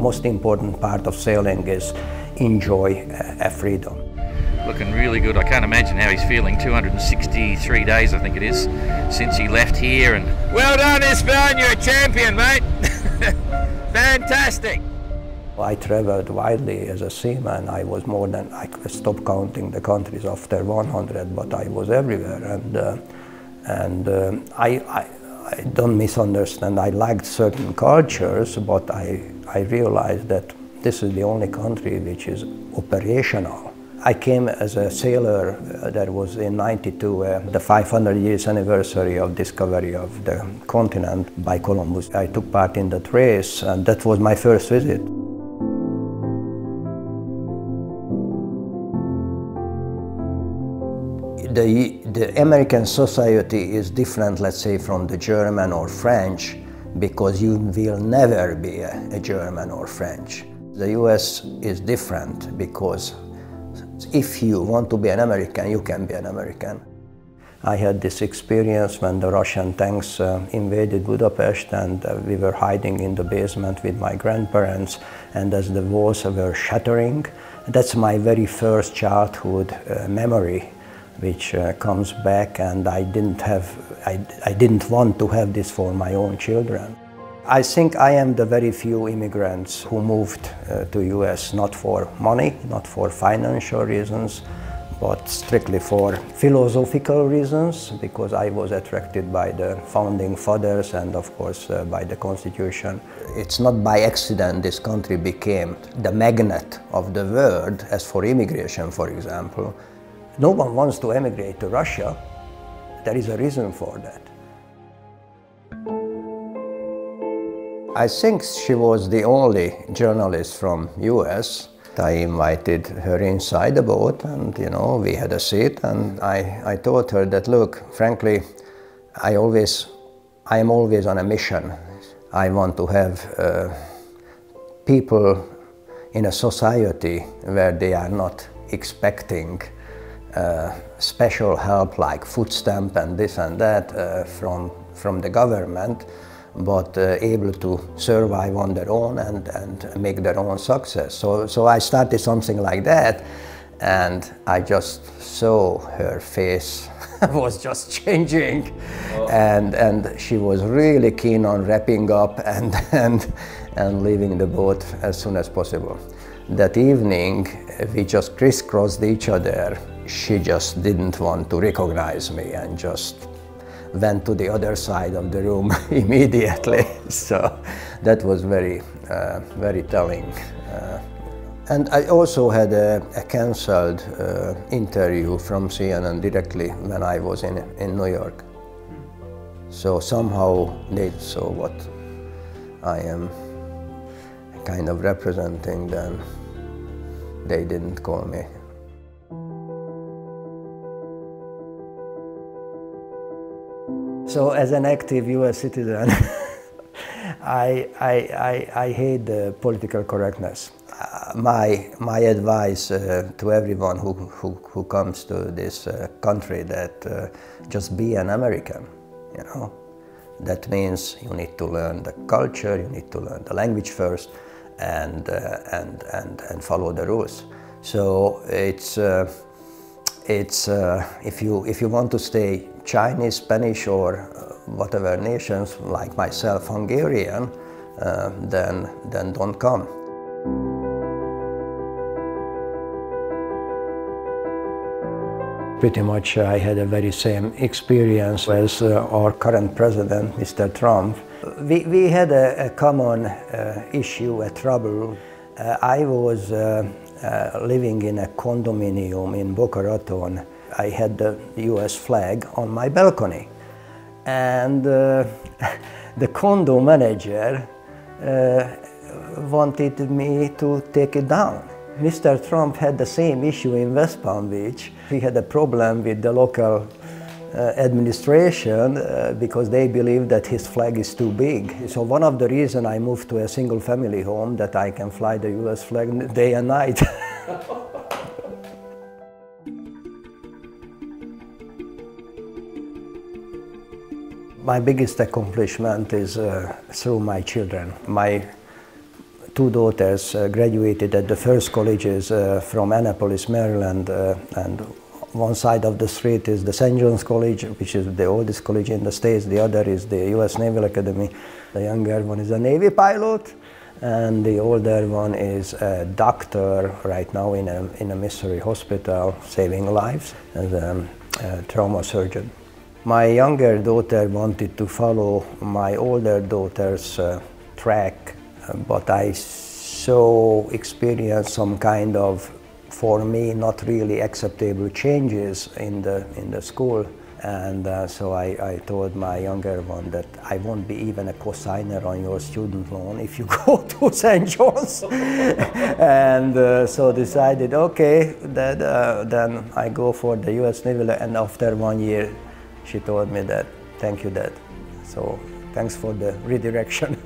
most important part of sailing is enjoy freedom. Looking really good. I can't imagine how he's feeling. 263 days, I think it is, since he left here. And well done, Istvan, you're a champion, mate. Fantastic. I traveled widely as a seaman. I was more than, I stopped counting the countries after 100, but I was everywhere. And I don't misunderstand. I liked certain cultures, but I realized that this is the only country which is operational. I came as a sailor, that was in '92, the 500 years anniversary of discovery of the continent by Columbus. I took part in that race, and that was my first visit. The American society is different, let's say, from the German or French, because you will never be a German or French. The US is different because if you want to be an American, you can be an American. I had this experience when the Russian tanks invaded Budapest, and we were hiding in the basement with my grandparents, and as the walls were shattering, that's my very first childhood memory, which comes back, and I didn't want to have this for my own children. I think I am the very few immigrants who moved to US not for money, not for financial reasons, but strictly for philosophical reasons, because I was attracted by the founding fathers and of course by the Constitution. It's not by accident this country became the magnet of the world as for immigration, for example. No one wants to emigrate to Russia. There is a reason for that. I think she was the only journalist from US. I invited her inside the boat, and we had a seat, and I told her that, look, frankly, I am always on a mission. I want to have people in a society where they are not expecting special help like food stamp and this and that from the government, but able to survive on their own and make their own success. So I started something like that, and I just saw her face was just changing. Oh. And she was really keen on wrapping up and leaving the boat as soon as possible. That evening we just crisscrossed each other. She just didn't want to recognize me and just went to the other side of the room immediately. So that was very, very telling. And I also had a cancelled interview from CNN directly when I was in New York. So somehow they saw what I am kind of representing, then they didn't call me. So as an active US citizen, I hate the political correctness. My advice to everyone who comes to this country, that just be an American, That means you need to learn the culture, you need to learn the language first, and follow the rules. So if you want to stay Chinese, Spanish, or whatever nations, like myself, Hungarian, then don't come. Pretty much I had a very same experience as our current president, Mr. Trump. We had a common issue, a trouble. I was living in a condominium in Boca Raton. I had the US flag on my balcony, and the condo manager wanted me to take it down. Mr. Trump had the same issue in West Palm Beach. He had a problem with the local administration because they believe that his flag is too big. So one of the reasons I moved to a single family home, that I can fly the US flag day and night. My biggest accomplishment is through my children. My two daughters graduated at the first colleges from Annapolis, Maryland, and one side of the street is the St. John's College, which is the oldest college in the States. The other is the U.S. Naval Academy. The younger one is a Navy pilot, and the older one is a doctor right now in a Missouri hospital, saving lives as a trauma surgeon. My younger daughter wanted to follow my older daughter's track, but I experienced some kind of, for me, not really acceptable changes in the school. And so I told my younger one that I won't be even a co-signer on your student loan if you go to St. John's. And so decided, okay, that, then I go for the U.S. Naval. And after 1 year, she told me that, thank you, Dad. So thanks for the redirection.